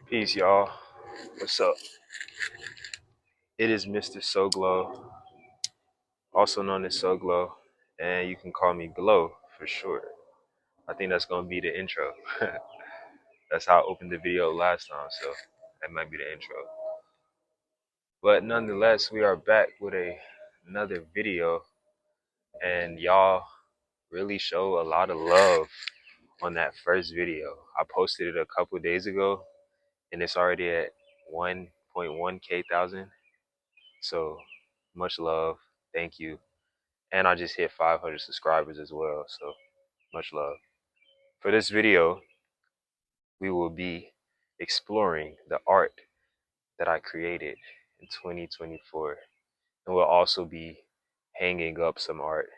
Peace, y'all. What's up? It is Mr. Soglo, also known as Soglo, and you can call me Glow for short. I think that's gonna be the intro. That's how I opened the video last time, so that might be the intro. But nonetheless, we are back with another video, and y'all really show a lot of love on that first video. I posted it a couple days ago, and it's already at 1.1k thousand. So much love. Thank you. And I just hit 500 subscribers as well, so much love. For this video, we will be exploring the art that I created in 2024. And we'll also be hanging up some art.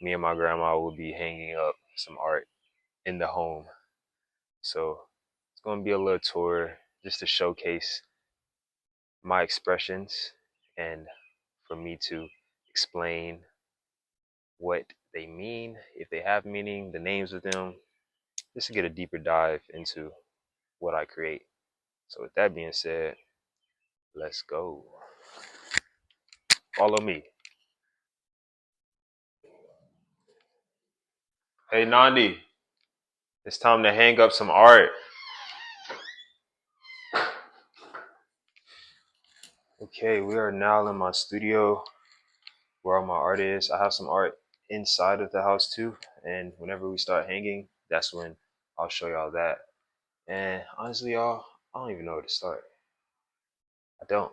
Me and my grandma will be hanging up some art in the home. So it's going to be a little tour just to showcase my expressions and for me to explain what they mean, if they have meaning, the names of them, just to get a deeper dive into what I create. So with that being said, let's go. Follow me. Hey Nandi, it's time to hang up some art. Okay, we are now in my studio where all my art is. I have some art inside of the house too, and whenever we start hanging, that's when I'll show y'all that. And honestly, y'all, I don't even know where to start. I don't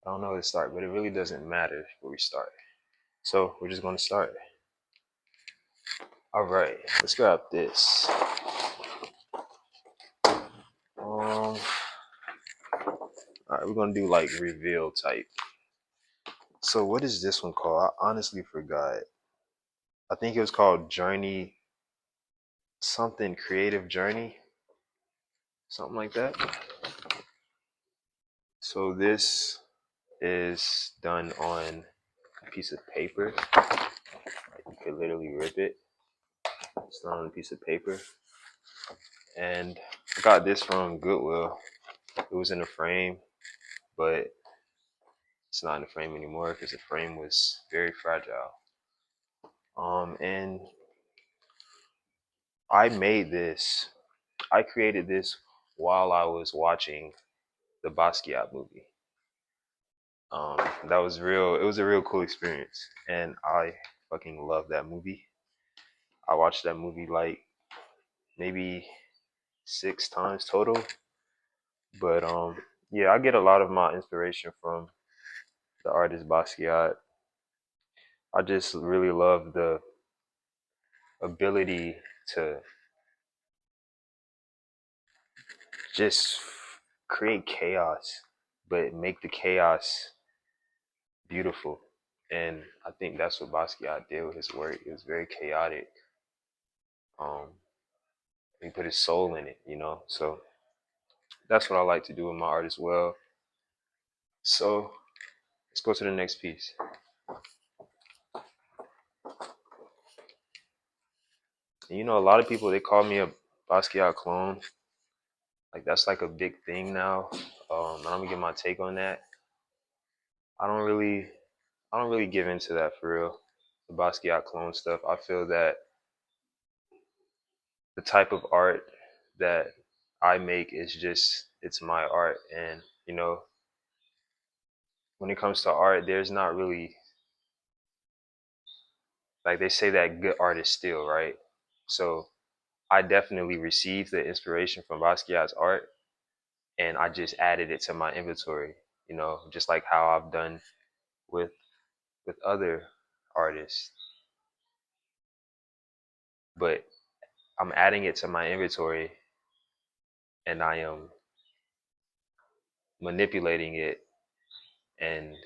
know where to start, but it really doesn't matter where we start. So we're just gonna start. All right, let's grab this. All right, we're gonna do like reveal type. So what is this one called? I honestly forgot. I think it was called Journey, something creative journey, something like that. So this is done on a piece of paper. You could literally rip it. It's done on a piece of paper. And I got this from Goodwill. It was in a frame, but it's not in the frame anymore because the frame was very fragile. And I made this. I created this while I was watching the Basquiat movie. That was real. It was a real cool experience, and I fucking love that movie. I watched that movie like maybe 6 times total. But yeah, I get a lot of my inspiration from the artist Basquiat. I just really love the ability to just create chaos, but make the chaos beautiful. And I think that's what Basquiat did with his work. It was very chaotic. Um, he put his soul in it, you know. So that's what I like to do with my art as well. So let's go to the next piece. And, you know, a lot of people they call me a Basquiat clone. Like that's like a big thing now. I'm gonna get my take on that. I don't really, I don't really give into that for real. The Basquiat clone stuff. I feel that the type of art that I make is just it's my art, and you know, when it comes to art, there's not really like they say that good art is still right. So I definitely received the inspiration from Basquiat's art, and I just added it to my inventory. You know, just like how I've done with other artists, but I'm adding it to my inventory and I am manipulating it and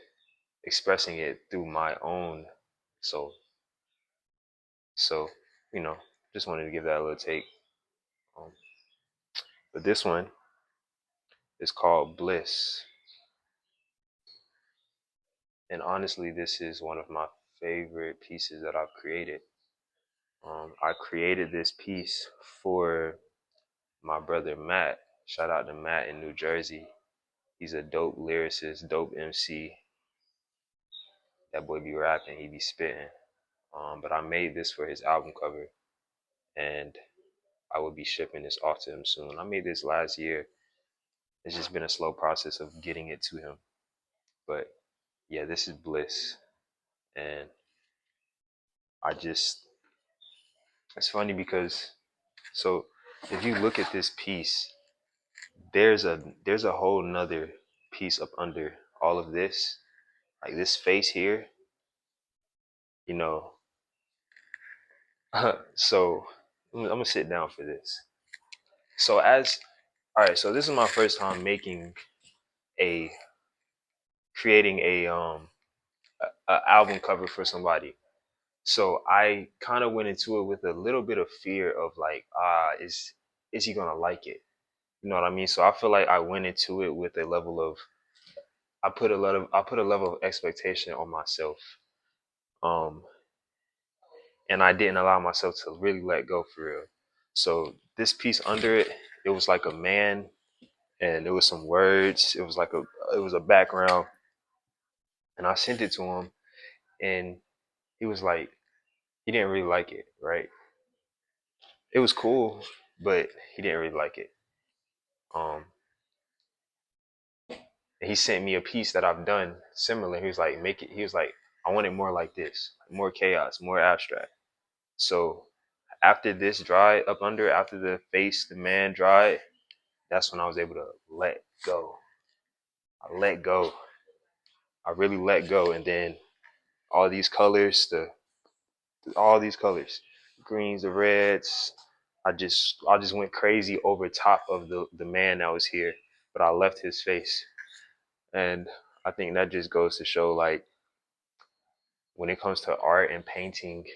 expressing it through my own soul. So, you know, just wanted to give that a little take. Um, but this one is called Bliss. And honestly, this is one of my favorite pieces that I've created. I created this piece for my brother Matt. Shout out to Matt in New Jersey. He's a dope lyricist, dope MC. That boy be rapping, he be spitting. But I made this for his album cover, and I will be shipping this off to him soon. I made this last year. It's just been a slow process of getting it to him. But yeah, this is Bliss. And I just, it's funny because, so if you look at this piece, there's a whole nother piece up under all of this. Like this face here, you know. So I'm gonna sit down for this. So all right, so this is my first time a creating a album cover for somebody. So I kind of went into it with a little bit of fear of like, is he gonna like it? You know what I mean? So I feel like I went into it with a level of I put a level of expectation on myself. Um and I didn't allow myself to really let go for real. So this piece under it, it was like a man and it was some words. It was a background and I sent it to him and he was like he didn't really like it, right? It was cool, but he didn't really like it. Um and he sent me a piece that I've done similar. He was like, make it, he was like, I want it more like this, more chaos, more abstract. So after this dried up under, after the face, the man dried, that's when I was able to let go. I let go. I really let go. And then all these colors, all these colors, greens, the reds, I just went crazy over top of the man that was here, but I left his face. And I think that just goes to show like when it comes to art and painting,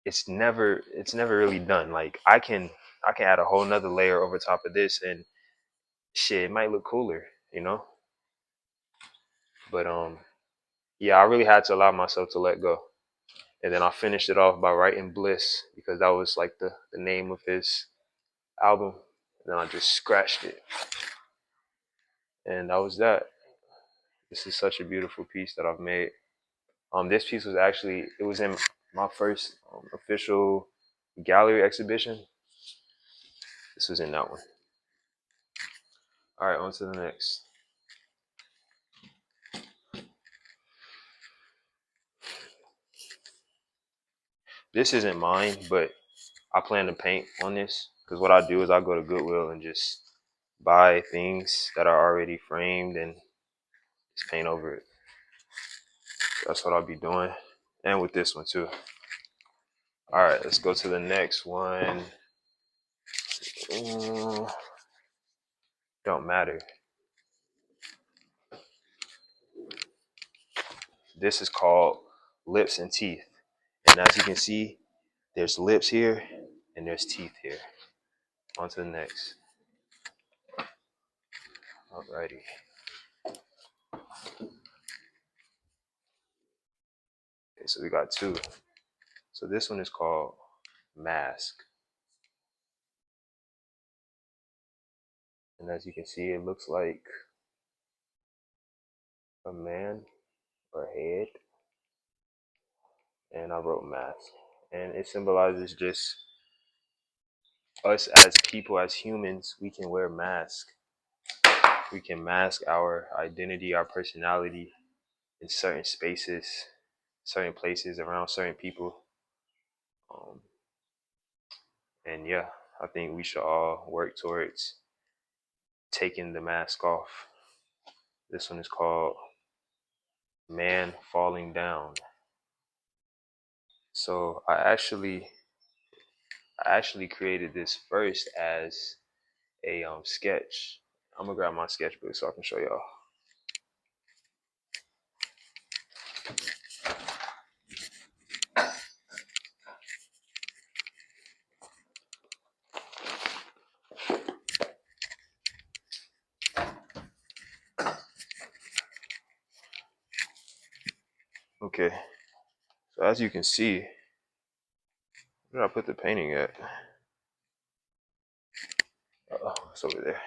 it's never really done. Like I can add a whole nother layer over top of this and shit, it might look cooler, you know? But yeah, I really had to allow myself to let go. And then I finished it off by writing Bliss because that was like the name of his album. And then I just scratched it. And that was that. This is such a beautiful piece that I've made. This piece was actually, it was in my first official gallery exhibition. This was in that one. All right, on to the next. This isn't mine, but I plan to paint on this because what I do is I go to Goodwill and just buy things that are already framed and just paint over it. That's what I'll be doing. And with this one too. All right, let's go to the next one. Don't matter. This is called Lips and Teeth. And as you can see, there's lips here and there's teeth here. On to the next. Alrighty. Okay, so we got two. So this one is called Mask. And as you can see, it looks like a man or a head. And I wrote mask. And it symbolizes just us as people, as humans, we can wear masks. We can mask our identity, our personality in certain spaces, certain places, around certain people. Um, and yeah, I think we should all work towards taking the mask off. This one is called Man Falling Down. So I actually created this first as a sketch. I'm gonna grab my sketchbook so I can show y'all. Okay, so as you can see, where did I put the painting at? Uh-oh. It's over there.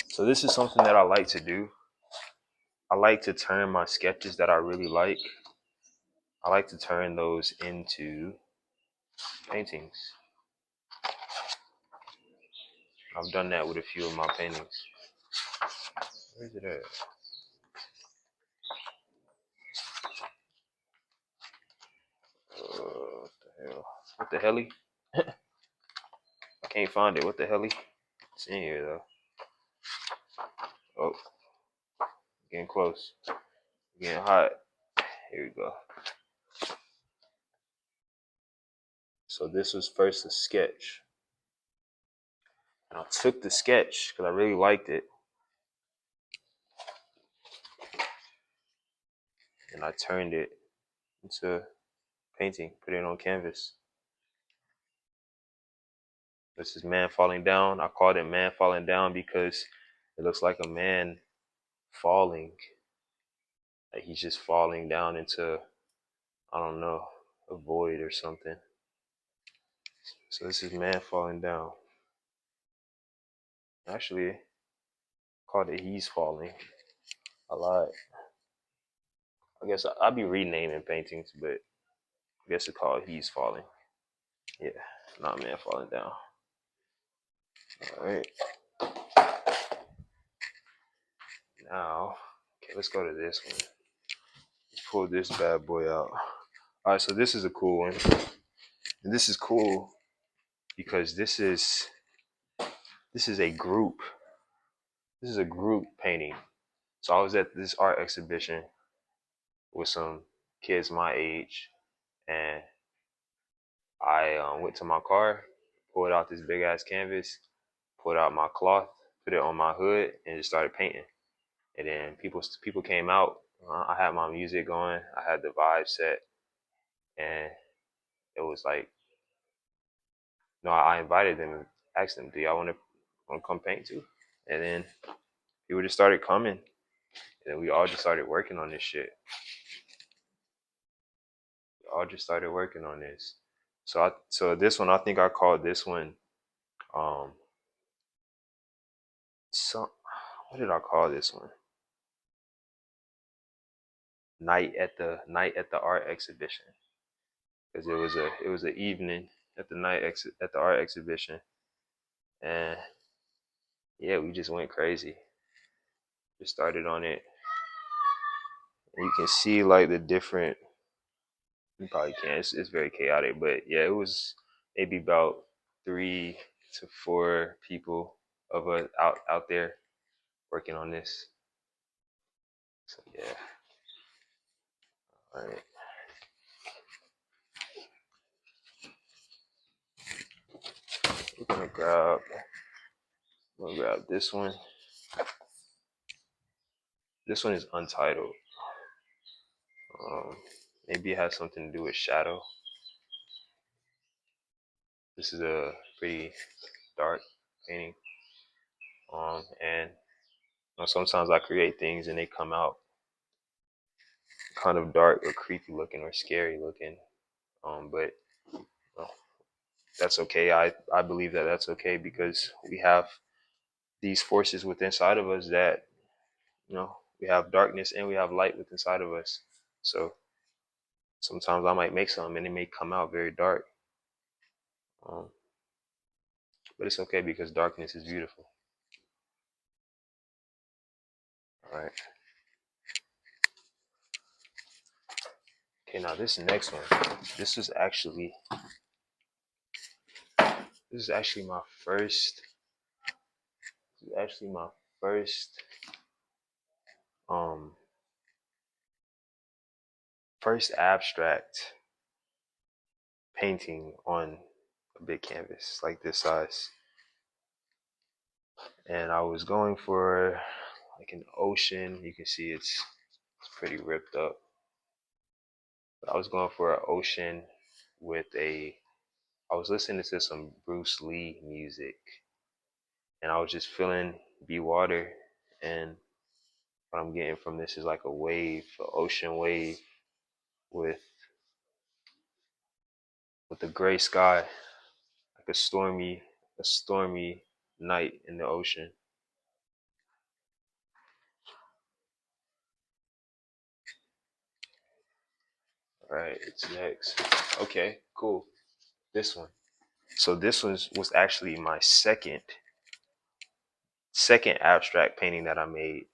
So this is something that I like to do. I like to turn my sketches that I really like. I like to turn those into paintings. I've done that with a few of my paintings. Where's it at? What the hell? What the helly? I can't find it. What the helly? It's in here though. Oh, getting close. Getting hot. Here we go. So this was first a sketch. And I took the sketch because I really liked it. And I turned it into painting, put it on canvas. This is Man Falling Down. I called it Man Falling Down because it looks like a man falling. Like he's just falling down into, I don't know, a void or something. So this is Man Falling Down. Actually, I called it He's Falling. I lied. I guess I'll be renaming paintings, but I guess it's called He's Falling. Yeah, not Man Falling Down. All right. Now, okay, let's go to this one. Let's pull this bad boy out. All right, so this is a cool one. And this is cool because this is a group. This is a group painting. So I was at this art exhibition with some kids my age, and I went to my car, pulled out this big ass canvas, pulled out my cloth, put it on my hood, and just started painting. And then people came out. I had my music going. I had the vibe set, and it was like, no, I invited them and asked them, "Do y'all want to come paint too?" And then people just started coming, and then we all just started working on this shit. We all just started working on this. So this one, I think I called this one, um, some, what did I call this one? Night at the art exhibition, because it was an evening at the art exhibition, and yeah, we just went crazy. Just started on it, and you can see like the different. You probably can't. It's very chaotic, but yeah, it was maybe about 3 to 4 people of us out there working on this. So yeah, all right. We're gonna grab this one. This one is untitled. Um, Maybe it has something to do with shadow. This is a pretty dark painting. And you know, sometimes I create things and they come out kind of dark or creepy looking or scary looking. But well, that's okay. I believe that that's okay because we have these forces within inside of us that, you know, we have darkness and we have light within inside of us. So sometimes I might make something and it may come out very dark. Um, but it's okay because darkness is beautiful. All right. Okay, now this next one. This is actually this is actually my first. This is actually my first um first abstract painting on a big canvas like this size. And I was going for like an ocean. You can see it's pretty ripped up. But I was going for an ocean with I was listening to some Bruce Lee music, and I was just feeling be water, and what I'm getting from this is like a wave, an ocean wave with with a gray sky, like a stormy night in the ocean. All right, it's next. Okay, cool. This one. So this was actually my second abstract painting that I made,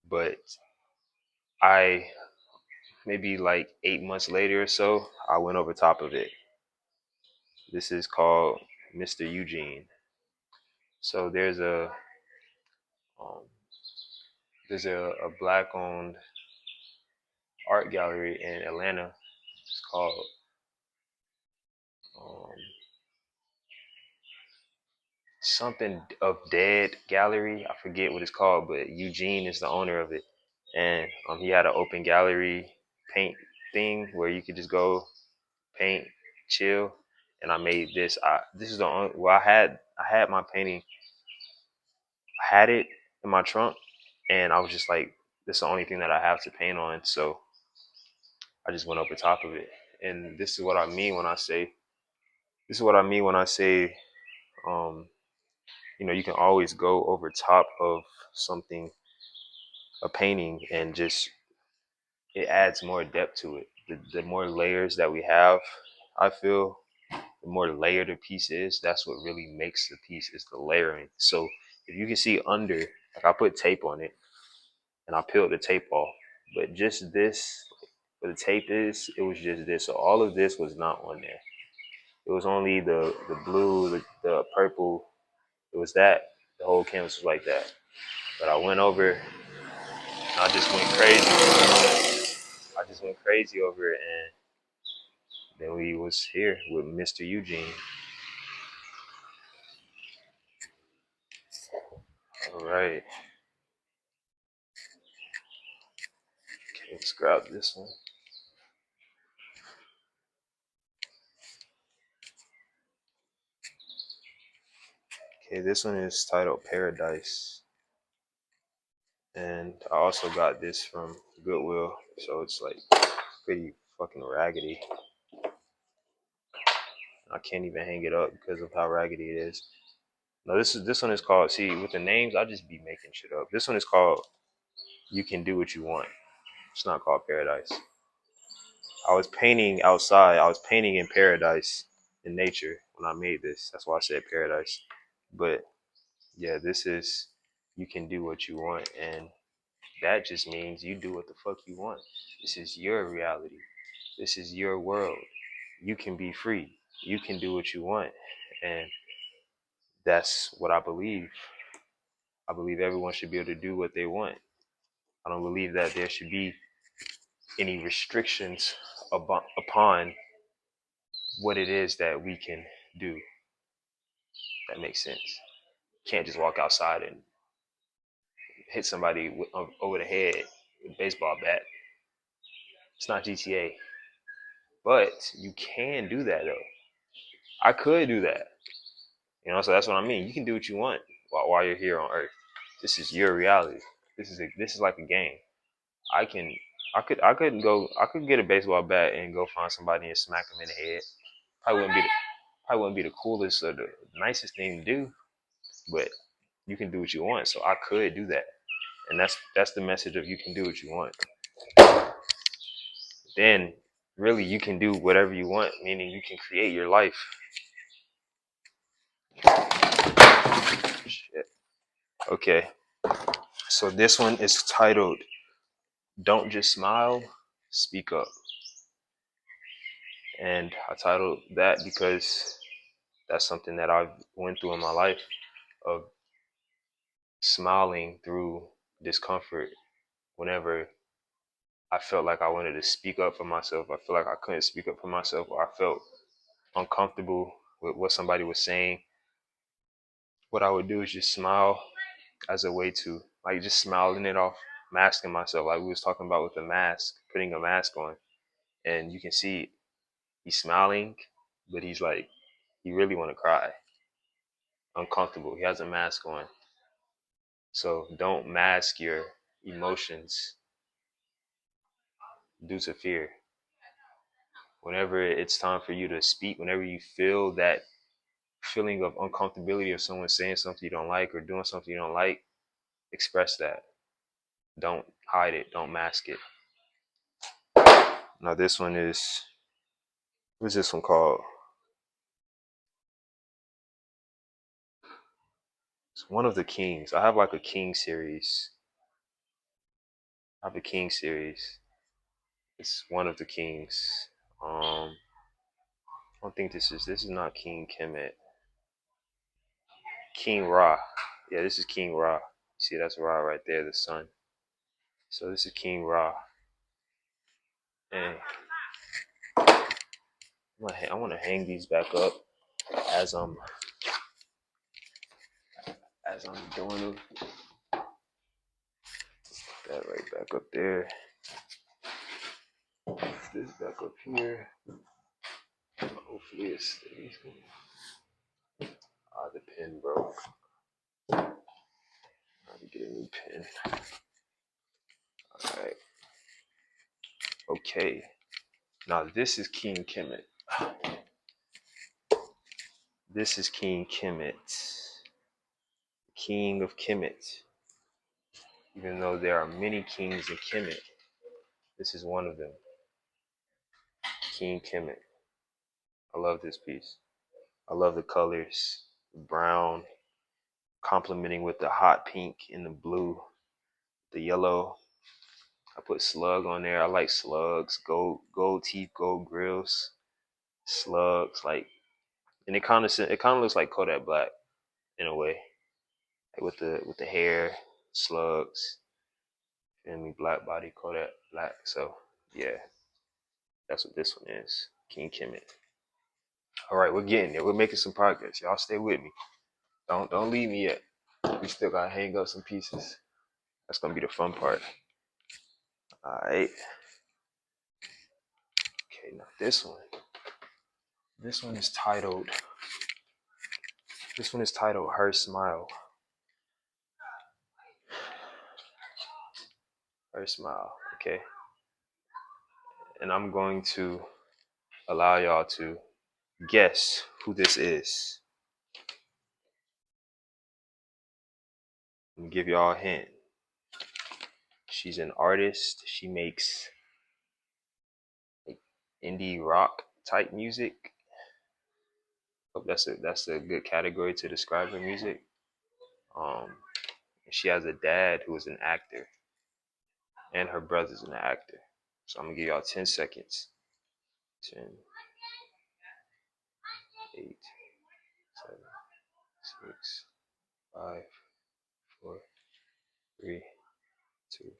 but I maybe like 8 months later or so, I went over top of it. This is called Mr. Eugene. So um, there's a black owned art gallery in Atlanta. It's called um, something of Dead Gallery. I forget what it's called, but Eugene is the owner of it, and he had an open gallery paint thing where you could just go paint, chill. And I made this. This is the only. Well, I had my painting. I had it in my trunk, and I was just like, this is the only thing that I have to paint on. So I just went over top of it. And this is what I mean when I say. This is what I mean when I say. Um, you can always go over top of something, a painting, and just it adds more depth to it. The more layers that we have, I feel, the more layered a piece is. That's what really makes the piece is the layering. So if you can see under, like I put tape on it and I peeled the tape off, but just this, where the tape is, it was just this. So all of this was not on there. It was only the blue, the purple. It was that. The whole canvas was like that. But I went over and I just went crazy. I just went crazy over it, and then we was here with Mr. Eugene. All right. Okay, let's grab this one. Okay, this one is titled Paradise. And I also got this from Goodwill, so it's like pretty fucking raggedy. I can't even hang it up because of how raggedy it is. No, this one is called. See, with the names, I just be making shit up. This one is called "You Can Do What You Want." It's not called Paradise. I was painting outside. I was painting in paradise, in nature, when I made this. That's why I said paradise. But yeah, this is "You Can Do What You Want," and that just means you do what the fuck you want. This is your reality. This is your world. You can be free. You can do what you want. And that's what I believe. I believe everyone should be able to do what they want. I don't believe that there should be any restrictions upon what it is that we can do. That makes sense. You can't just walk outside and hit somebody over the head with a baseball bat. It's not GTA. But you can do that though. I could do that. So that's what I mean. You can do what you want while you're here on Earth. This is your reality. This is like a game. I can I could get a baseball bat and go find somebody and smack them in the head. Probably wouldn't be the coolest or the nicest thing to do, but you can do what you want. So I could do that, and that's the message of you can do what you want. Then really you can do whatever you want, meaning you can create your life. Shit. Okay, so this one is titled "Don't Just Smile, Speak Up," and I titled that because that's something that I've went through in my life of smiling through discomfort whenever I felt like I wanted to speak up for myself. I feel like I couldn't speak up for myself, or I felt uncomfortable with what somebody was saying. What I would do is just smile as a way to, like, just smiling it off, masking myself, like we was talking about with the mask, putting a mask on. And you can see he's smiling, but he's like, he really want to cry, uncomfortable. He has a mask on. So don't mask your emotions due to fear. Whenever it's time for you to speak, whenever you feel that feeling of uncomfortability of someone saying something you don't like or doing something you don't like, express that. Don't hide it. Don't mask it. Now this one is, what's this one called? It's one of the kings. I have like a king series. I have a king series. It's one of the kings. I don't think this is not King Kemet. King Ra. Yeah, this is King Ra. See, that's Ra right there, the sun. So this is King Ra. And I want to hang these back up as I'm doing that right back up there. This back up here. Hopefully it stays. Ah, the pen broke. I have to get a new pen. All right. Okay. Now this is King Kemet. This is King Kemet. King of Kemet. Even though there are many kings in Kemet, this is one of them. King Kemet. I love this piece. I love the colors. Brown, complementing with the hot pink and the blue, the yellow. I put slug on there. I like slugs, gold teeth, gold grills, slugs, like, and it kind of looks like Kodak Black in a way, like with the hair, slugs, and me black body Kodak Black. So yeah, that's what this one is, King Kemet. All right, we're getting there. We're making some progress. Y'all stay with me. Don't leave me yet. We still gotta hang up some pieces. That's gonna be the fun part. All right. Okay, now this one. This one is titled. This one is titled Her Smile. Her Smile. Okay. And I'm going to allow y'all to guess who this is. I'm gonna give y'all a hint. She's an artist. She makes like indie rock type music. Hope that's a good category to describe her music. She has a dad who is an actor, and her brother's an actor. So I'm gonna give y'all 10 seconds. 10, 8, 7, 6, 5, 4, 3, 2,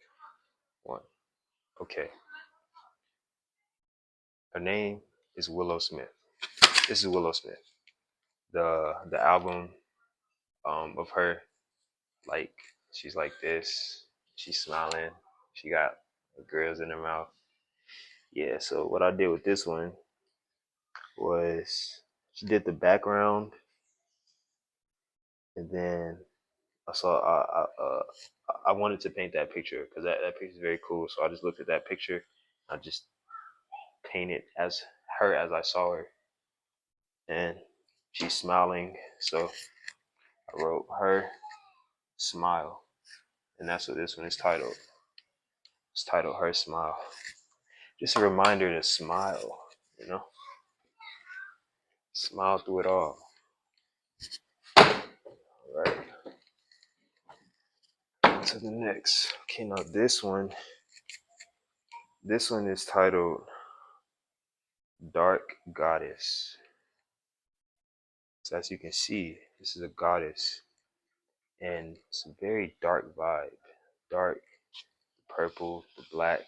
1. Okay. Her name is Willow Smith. This is Willow Smith. The album of her, like, she's like this. She's smiling. She got grills in her mouth. Yeah, so what I did with this one was she did the background, and then I saw I wanted to paint that picture because that picture is very cool. So I just looked at that picture. I just painted as her as I saw her, and she's smiling. So I wrote her smile, and that's what this one is titled. It's titled Her Smile. Just a reminder to smile, you know, smile through it all. All right. On to the next. Okay, now this one is titled Dark Goddess. So as you can see, this is a goddess, and it's a very dark vibe. Dark, the purple, the black,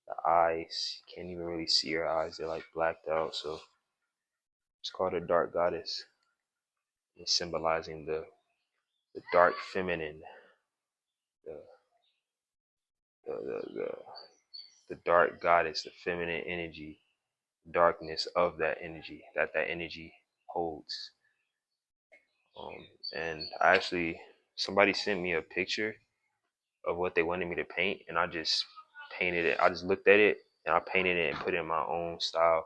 the eyes. You can't even really see her eyes. They're like blacked out. So it's called a dark goddess. It's symbolizing the dark feminine, the the, the the the dark goddess, the feminine energy, darkness of that energy that energy holds. Um, and I actually, somebody sent me a picture of what they wanted me to paint, and I just painted it. I just looked at it and I painted it and put it in my own style,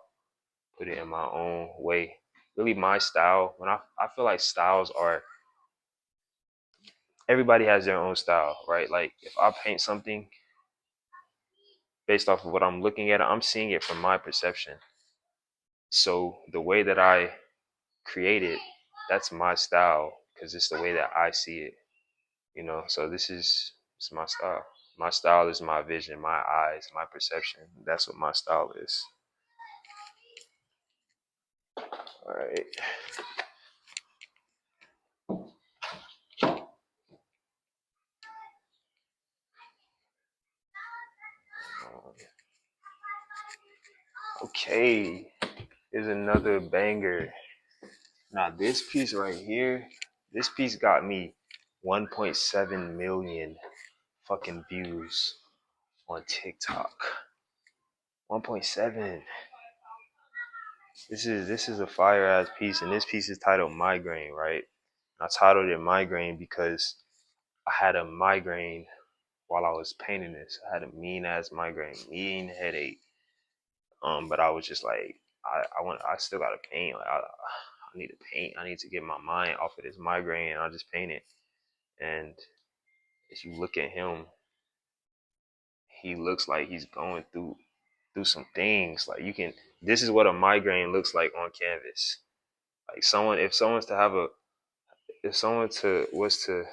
put it in my own way. Really, my style. When I feel like styles are, everybody has their own style, right? Like if I paint something based off of what I'm looking at, I'm seeing it from my perception. So the way that I create it, that's my style because it's the way that I see it, you know. So this is it's my style. My style is my vision, my eyes, my perception. That's what my style is. All right. Okay. Here's another banger. Now this piece right here, this piece got me 1.7 million fucking views on TikTok. 1.7. This is a fire ass piece, and this piece is titled Migraine, right? I titled it Migraine because I had a migraine while I was painting this. I had a mean ass migraine, mean headache. But I was just like, I still gotta paint. Like, I need to paint. I need to get my mind off of this migraine. And I just paint it. And if you look at him, he looks like he's going through some things. Like you can. This is what a migraine looks like on canvas. Like if someone to was to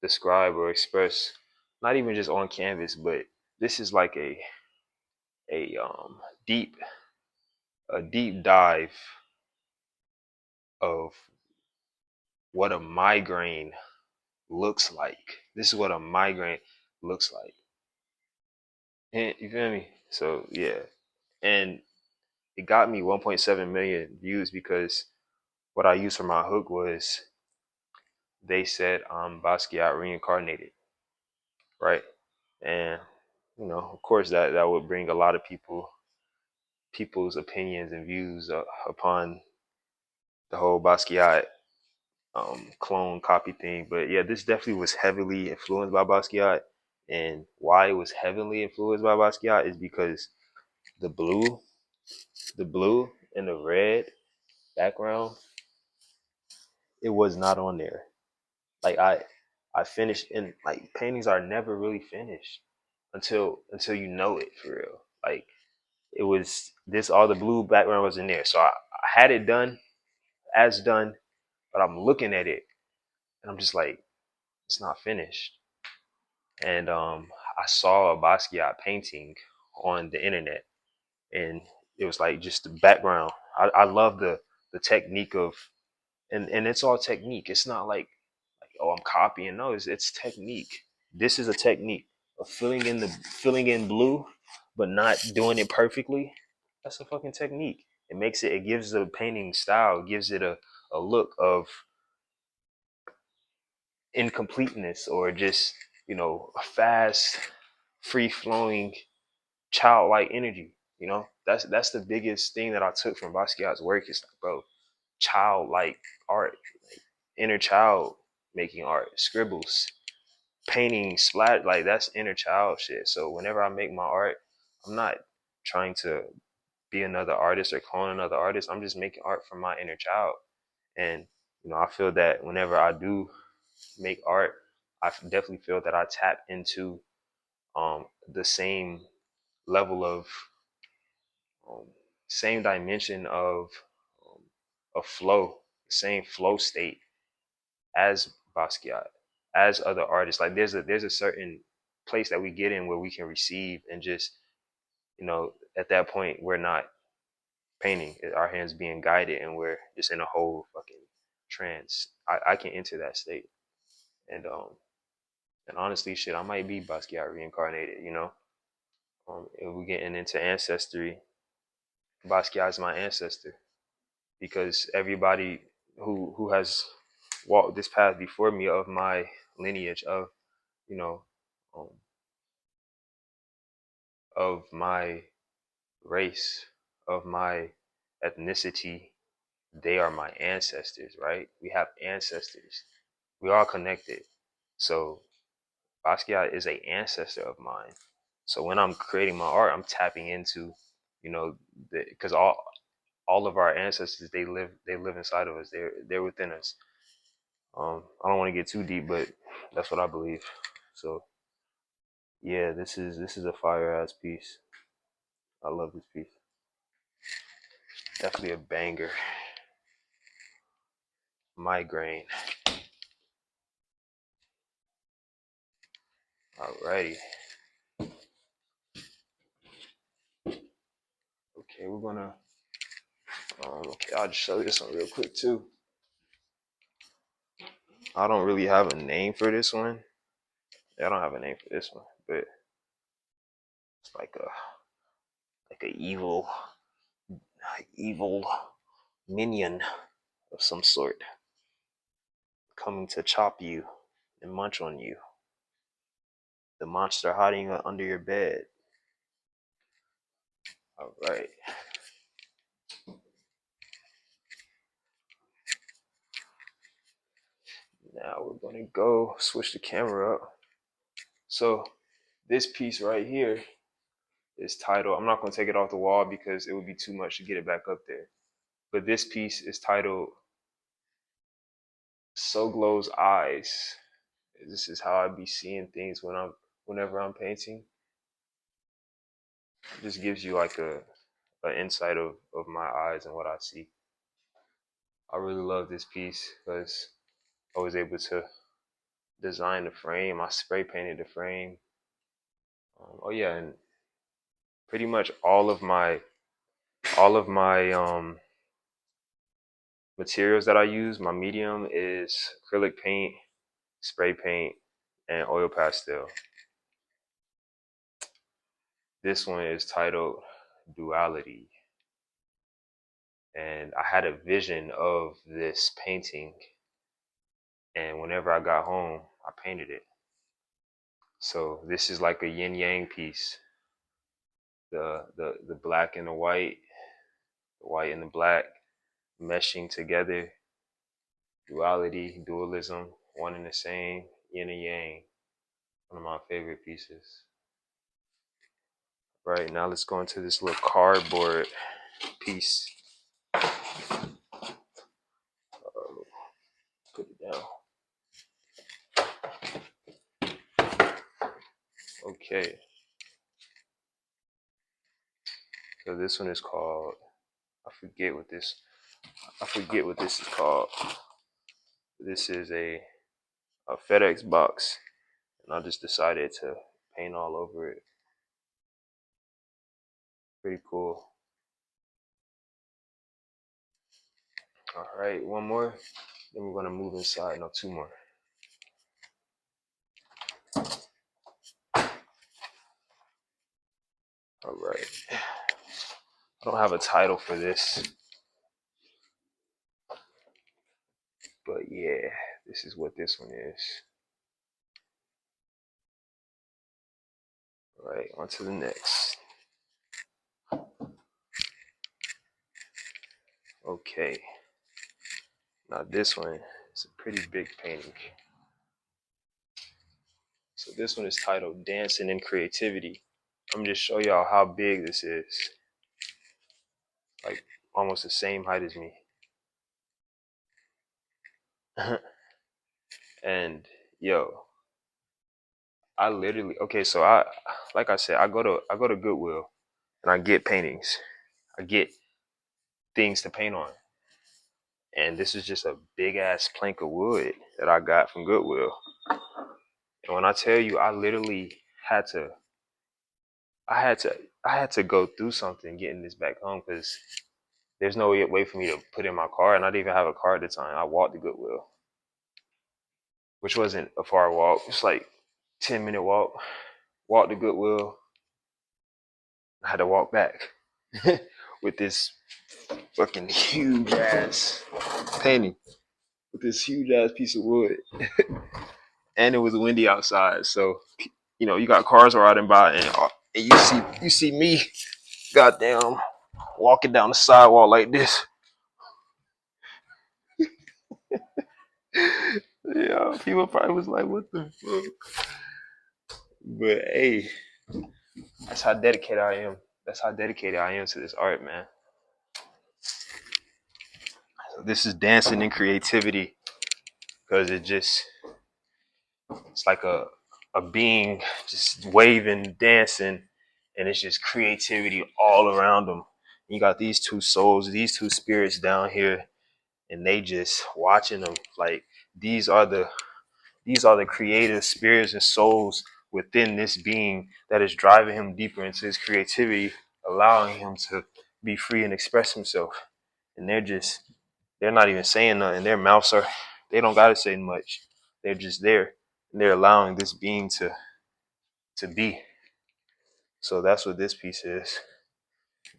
describe or express, not even just on canvas, but this is like a deep a deep dive of what a migraine looks like. This is what a migraine looks like. And you feel me? So yeah, and it got me 1.7 million views because what I used for my hook was they said I'm Basquiat reincarnated, right? And you know, of course, that would bring a lot of people's opinions and views upon the whole Basquiat clone copy thing. But yeah, this definitely was heavily influenced by Basquiat. And why it was heavily influenced by Basquiat is because the blue, the blue and the red background, it was not on there. Like I finished, and like paintings are never really finished until you know it for real. Like it was this, all the blue background was in there. So I had it done as done, but I'm looking at it and I'm just like, it's not finished. And I saw a Basquiat painting on the internet, and it was like just the background. I love the technique of, and it's all technique. It's not like oh I'm copying. No, it's technique. This is a technique of filling in blue, but not doing it perfectly. That's a fucking technique. It gives the painting style, it gives it a look of incompleteness, or just, you know, a fast, free flowing, childlike energy. You know, that's the biggest thing that I took from Basquiat's work. Is like, bro, childlike art, like inner child making art, scribbles, painting, splat, like that's inner child shit. So whenever I make my art, I'm not trying to be another artist or clone another artist. I'm just making art from my inner child. And you know, I feel that whenever I do make art, I definitely feel that I tap into the same level um, same dimension um, of flow, same flow state as Basquiat, as other artists. Like there's a certain place that we get in where we can receive and just, you know, at that point we're not painting, our hands being guided, and we're just in a whole fucking trance. I can enter that state, and honestly, shit, I might be Basquiat reincarnated. You know, if we're getting into ancestry, Basquiat's my ancestor because everybody who has walked this path before me of my lineage, of, you know, um, of my race, of my ethnicity, they are my ancestors, right? We have ancestors. We are connected. So Basquiat is a ancestor of mine. So when I'm creating my art, I'm tapping into, you know, because all of our ancestors, they live inside of us. They're within us. I don't want to get too deep, but that's what I believe. So yeah, this is a fire ass piece. I love this piece. Definitely a banger. Migraine. Alrighty. Okay, we're gonna. Okay, I'll just show you this one real quick too. I don't really have a name for this one. I don't have a name for this one, but it's like a evil minion of some sort coming to chop you and munch on you. The monster hiding under your bed. All right. Now we're gonna go switch the camera up. So this piece right here is titled, I'm not gonna take it off the wall because it would be too much to get it back up there. But this piece is titled Soglo's Eyes. This is how I be seeing things whenever I'm painting. It just gives you like an insight of my eyes and what I see. I really love this piece because I was able to design the frame. I spray painted the frame. Oh yeah, and pretty much all of my materials that I use, my medium is acrylic paint, spray paint, and oil pastel. This one is titled Duality. And I had a vision of this painting, and whenever I got home, I painted it. So this is like a yin yang piece. The black and the white and the black meshing together. Duality, dualism, one and the same, yin and yang. One of my favorite pieces. Right, now let's go into this little cardboard piece. Put it down. Okay. So this one is called, I forget what this is called. This is a FedEx box, and I just decided to paint all over it. Pretty cool. All right, one more. Then we're gonna move inside. No, two more. All right. I don't have a title for this, but yeah, this is what this one is. All right, on to the next. Okay. Now this one is a pretty big painting. So this one is titled Dancing in Creativity. I'm gonna just show y'all how big this is. Like almost the same height as me. And yo, I literally, okay, so like I said, I go to Goodwill and I get paintings. I get things to paint on. And this is just a big ass plank of wood that I got from Goodwill. And when I tell you, I literally had to I had to I had to go through something getting this back home because there's no way for me to put in my car, and I didn't even have a car at the time. I walked to Goodwill, which wasn't a far walk. It's like 10-minute walk. Walked to Goodwill. I had to walk back with this fucking huge ass painting, with this huge ass piece of wood, and it was windy outside. So you got cars riding by, and you see me, goddamn, walking down the sidewalk like this. Yeah, people probably was like, "What the fuck?" But hey, That's how dedicated I am. That's how dedicated I am to this art, man. So this is dancing and creativity because it's like a being just waving, dancing, and it's just creativity all around them. You got these two souls, these two spirits down here, and they just watching them. Like these are the creative spirits and souls within this being that is driving him deeper into his creativity, allowing him to be free and express himself. And they're not even saying nothing. Their mouths they don't gotta say much. They're just there. And they're allowing this being to be. So that's what this piece is.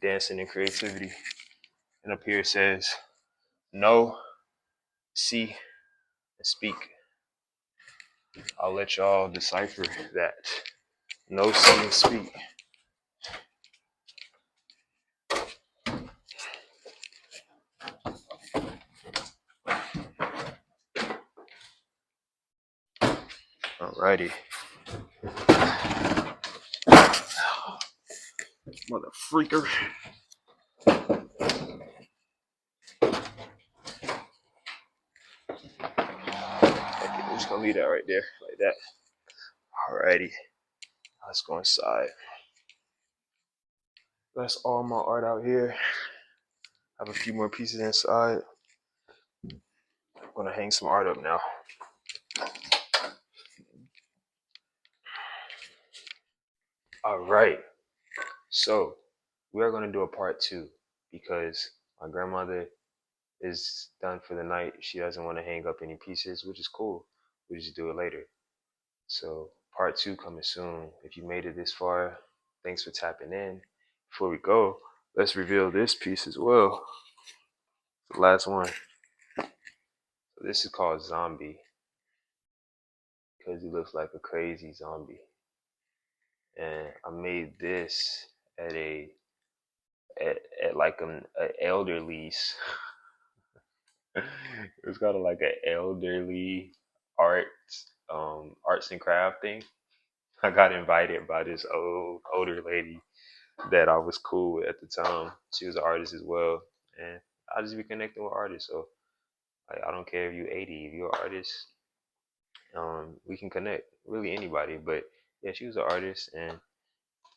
Dancing and creativity. And up here it says, know, see, and speak. I'll let y'all decipher that. Know, see, and speak. Alrighty. Mother freaker. Okay, we're just gonna leave that right there, like that. Alrighty. Let's go inside. That's all my art out here. I have a few more pieces inside. I'm gonna hang some art up now. Alright. So we are gonna do a part 2 because my grandmother is done for the night. She doesn't want to hang up any pieces, which is cool. We just do it later. So part 2 coming soon. If you made it this far, thanks for tapping in. Before we go, let's reveal this piece as well. The last one. So this is called Zombie because he looks like a crazy zombie. And I made this at at like an elderly's. It's got like an elderly arts and craft thing. I got invited by this older lady that I was cool with at the time. She was an artist as well, and I just be connecting with artists. So like, I don't care if you're 80, if you're an artist, we can connect. Really anybody, but yeah, she was an artist, and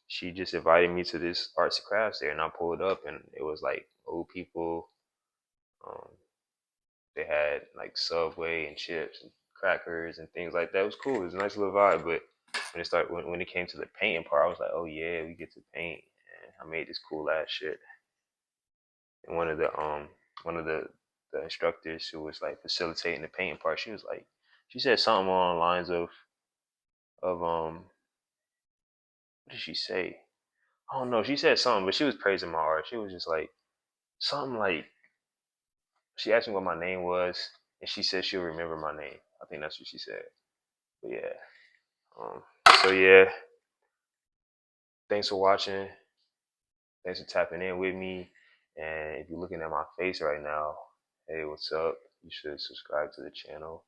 she just invited me to this arts and crafts there, and I pulled up, and it was like old people. Um, they had like Subway and chips and crackers and things like that. It was cool. It was a nice little vibe, but when it came to the painting part, I was like, oh yeah, we get to paint. And I made this cool ass shit. And one of the instructors who was like facilitating the painting part, she said something along the lines of what did she say? I don't know. She said something, but she was praising my art. She was just like something like she asked me what my name was, and she said she'll remember my name. I think that's what she said. But yeah. Um, so yeah, thanks for watching. Thanks for tapping in with me. And if you're looking at my face right now, hey, what's up? You should subscribe to the channel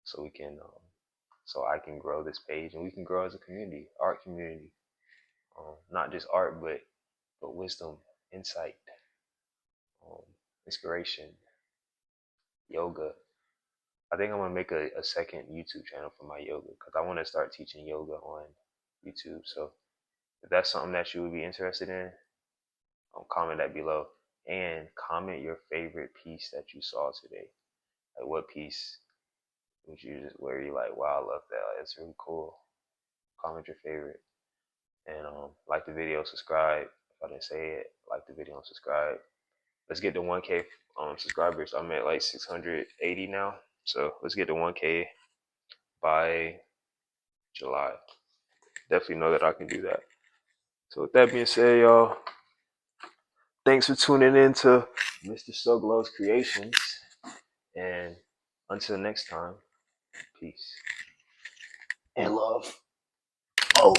so so I can grow this page and we can grow as a community, art community. Not just art, but wisdom, insight, um, inspiration, yoga. I think I'm gonna make a second YouTube channel for my yoga because I want to start teaching yoga on YouTube. So if that's something that you would be interested in, comment that below and comment your favorite piece that you saw today. Like what piece would you just where you like, wow, I love that. Like, it's really cool. Comment your favorite and like the video, subscribe. If I didn't say it, like the video and subscribe. Let's get to 1K subscribers. I'm at like 680 now, so let's get to 1K by July. Definitely know that I can do that. So with that being said, y'all, thanks for tuning in to Mr. Soglo's Creations. And until next time, peace and love. Oh.